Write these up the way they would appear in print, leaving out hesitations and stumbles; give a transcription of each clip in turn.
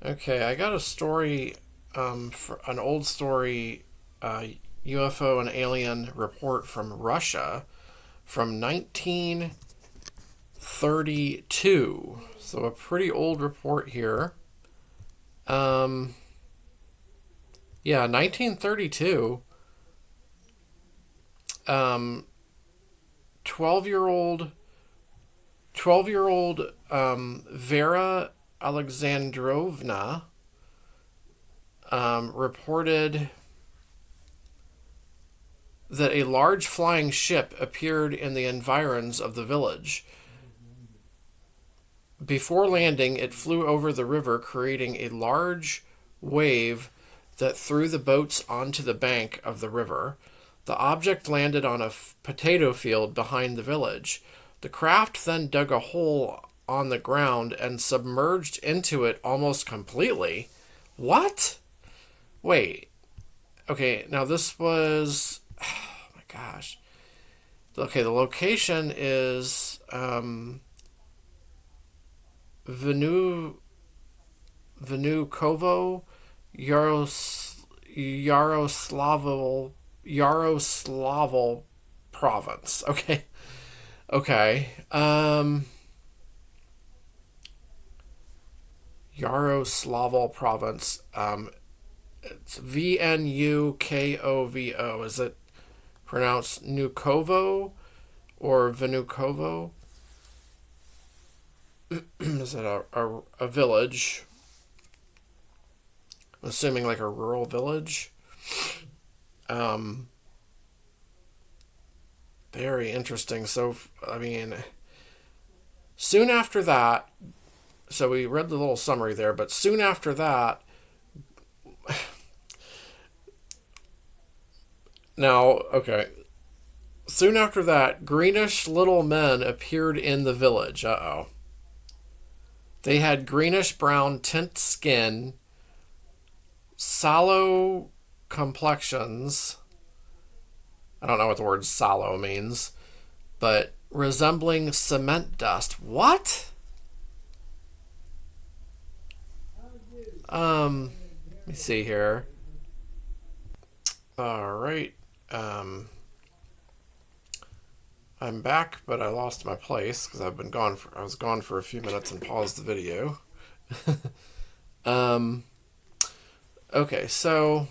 Okay, I got a story, an old story, UFO and alien report from Russia from 1932. So a pretty old report here. Um, yeah, 1932. 12-year-old, 12-year-old Vera Alexandrovna reported that a large flying ship appeared in the environs of the village. Before landing, it flew over the river, creating a large wave that threw the boats onto the bank of the river. The object landed on a potato field behind the village. The craft then dug a hole on the ground and submerged into it almost completely. What? Wait. Okay, now this was. Oh my gosh. Okay, the location is Vnukovo, Yaroslavl province. Okay. Okay. Yaroslavl province. It's Vnukovo. Is it pronounced Nukovo or Vnukovo? Is it a village? I'm assuming like a rural village. Very interesting. So, I mean, soon after that, so we read the little summary there, but soon after that, now, okay, soon after that, greenish little men appeared in the village. Uh-oh. They had greenish brown tint skin, sallow complexions. I don't know what the word sallow means, but resembling cement dust. What? Let me see here. All right. I'm back, but I lost my place because I was gone for a few minutes and paused the video. Okay, so.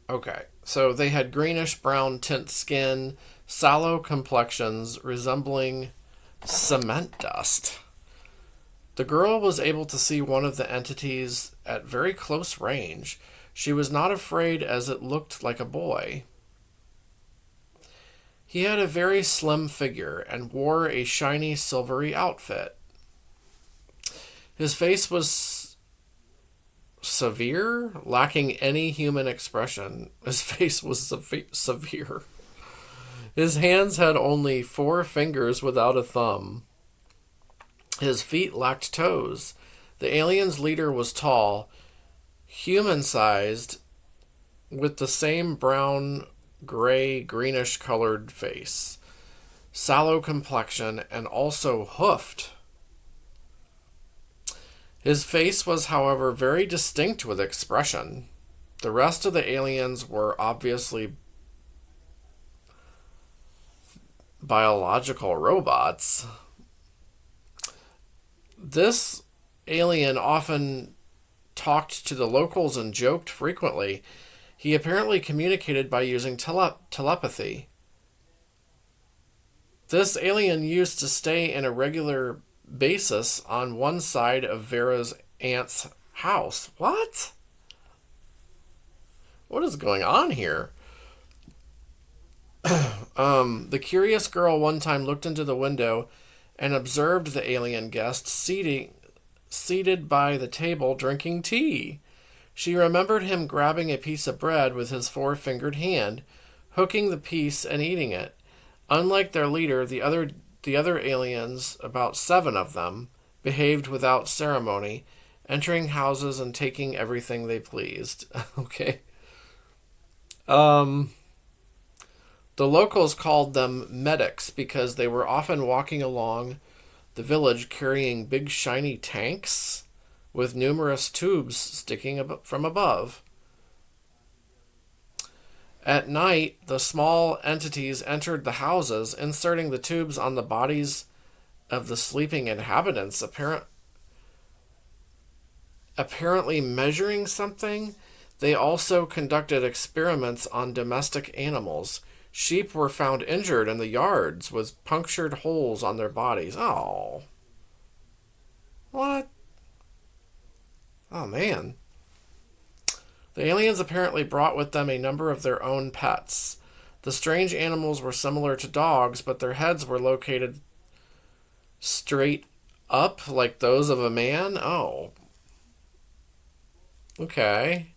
Okay, so they had greenish brown tint skin, sallow complexions resembling cement dust. The girl was able to see one of the entities at very close range. She was not afraid as it looked like a boy. He had a very slim figure and wore a shiny silvery outfit. His face was severe, lacking any human expression. His face was severe. His hands had only 4 fingers without a thumb. His feet lacked toes. The alien's leader was tall, human-sized, with the same brown, gray, greenish-colored face, sallow complexion, and also hoofed. His face was, however, very distinct with expression. The rest of the aliens were obviously biological robots. This alien often talked to the locals and joked frequently. He apparently communicated by using telepathy. This alien used to stay in a regular basis on one side of Vera's aunt's house. What? What is going on here? The curious girl one time looked into the window and observed the alien guest seated by the table drinking tea. She remembered him grabbing a piece of bread with his 4-fingered hand, hooking the piece and eating it. Unlike their leader, the other aliens, about 7 of them, behaved without ceremony, entering houses and taking everything they pleased. Okay. The locals called them medics because they were often walking along the village carrying big shiny tanks with numerous tubes sticking from above. At night, the small entities entered the houses, inserting the tubes on the bodies of the sleeping inhabitants, apparently measuring something. They also conducted experiments on domestic animals. Sheep were found injured in the yards with punctured holes on their bodies. Oh. What? Oh, man. The aliens apparently brought with them a number of their own pets. The strange animals were similar to dogs, but their heads were located straight up like those of a man. Oh. Okay.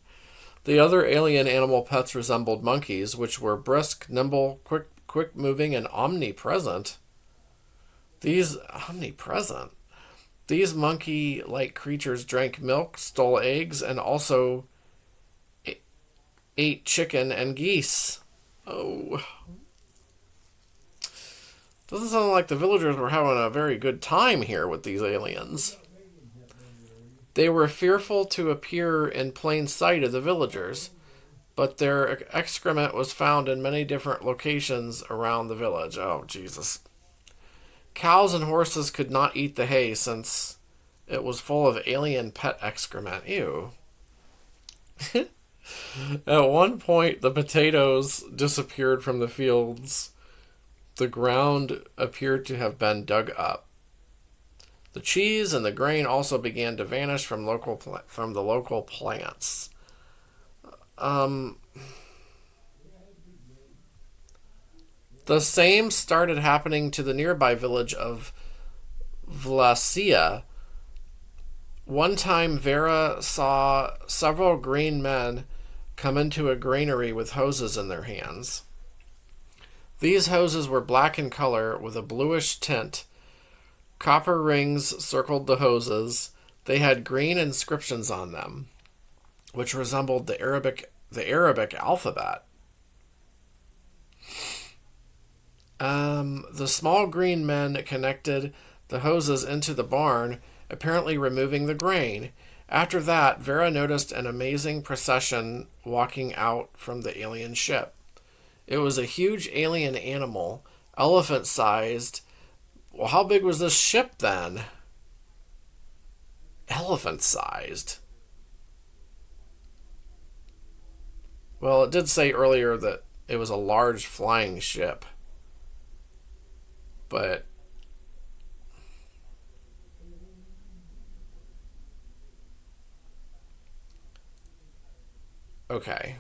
The other alien animal pets resembled monkeys, which were brisk, nimble, quick moving, and omnipresent. These monkey-like creatures drank milk, stole eggs, and also ate chicken and geese. Oh. Doesn't sound like the villagers were having a very good time here with these aliens. They were fearful to appear in plain sight of the villagers, but their excrement was found in many different locations around the village. Oh, Jesus. Cows and horses could not eat the hay since it was full of alien pet excrement. Ew. At one point, the potatoes disappeared from the fields. The ground appeared to have been dug up. The cheese and the grain also began to vanish from the local plants. The same started happening to the nearby village of Vlasia. One time, Vera saw several green men come into a granary with hoses in their hands. These hoses were black in color with a bluish tint. Copper rings circled the hoses. They had green inscriptions on them, which resembled the Arabic alphabet. The small green men connected the hoses into the barn, apparently removing the grain. After that, Vera noticed an amazing procession walking out from the alien ship. It was a huge alien animal, elephant-sized. Well, how big was this ship then? Elephant-sized. Well, it did say earlier that it was a large flying ship. But okay.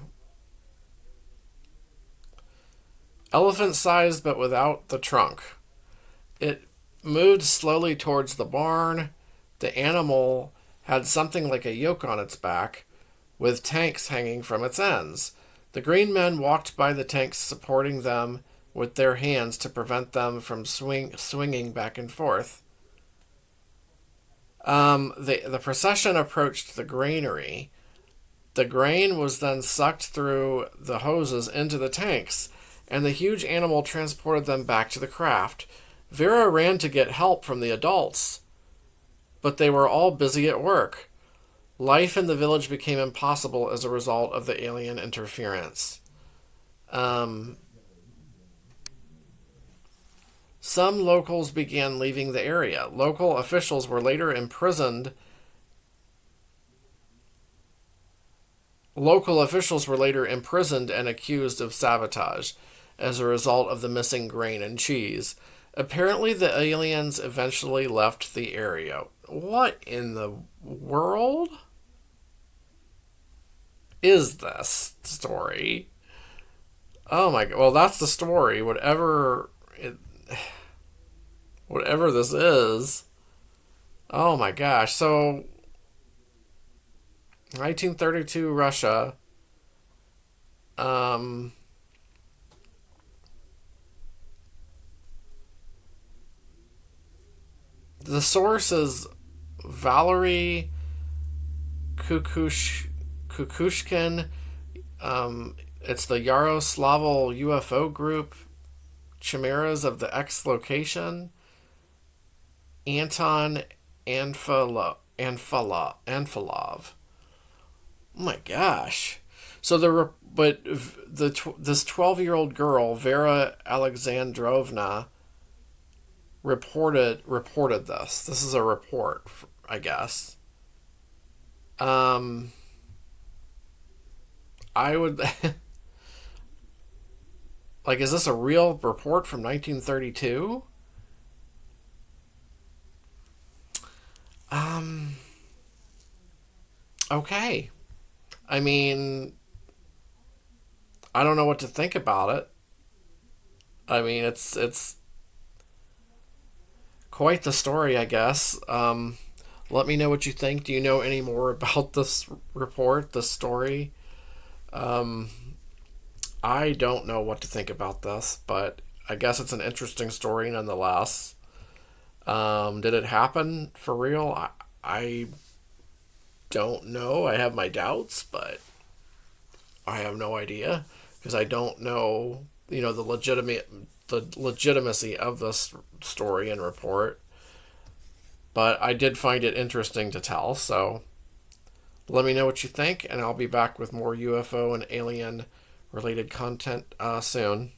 Elephant-sized but without the trunk. It moved slowly towards the barn. The animal had something like a yoke on its back, with tanks hanging from its ends. The green men walked by the tanks, supporting them with their hands to prevent them from swinging back and forth. The procession approached the granary. The grain was then sucked through the hoses into the tanks, and the huge animal transported them back to the craft. Vera ran to get help from the adults, but they were all busy at work. Life in the village became impossible as a result of the alien interference. Some locals began leaving the area. Local officials were later imprisoned. And accused of sabotage as a result of the missing grain and cheese. Apparently, the aliens eventually left the area. What in the world is this story? Oh my god. Well, that's the story. Whatever this is. Oh my gosh. So 1932 Russia. The source is Valery Kukushkin. It's the Yaroslavl UFO group, Chimeras of the X location. Anton Anfalov. Oh my gosh. So this 12-year-old girl, Vera Alexandrovna, reported this. This is a report, I guess. Um, I would like. Is this a real report from 1932? Um, okay. I mean, I don't know what to think about it. I mean, it's quite the story, I guess. Let me know what you think. Do you know any more about this report, this story? Um, I don't know what to think about this, but I guess it's an interesting story nonetheless. Did it happen for real? I don't know. I have my doubts, but I have no idea because I don't know, the legitimacy of this story and report. But I did find it interesting to tell, so let me know what you think, and I'll be back with more UFO and alien related content soon.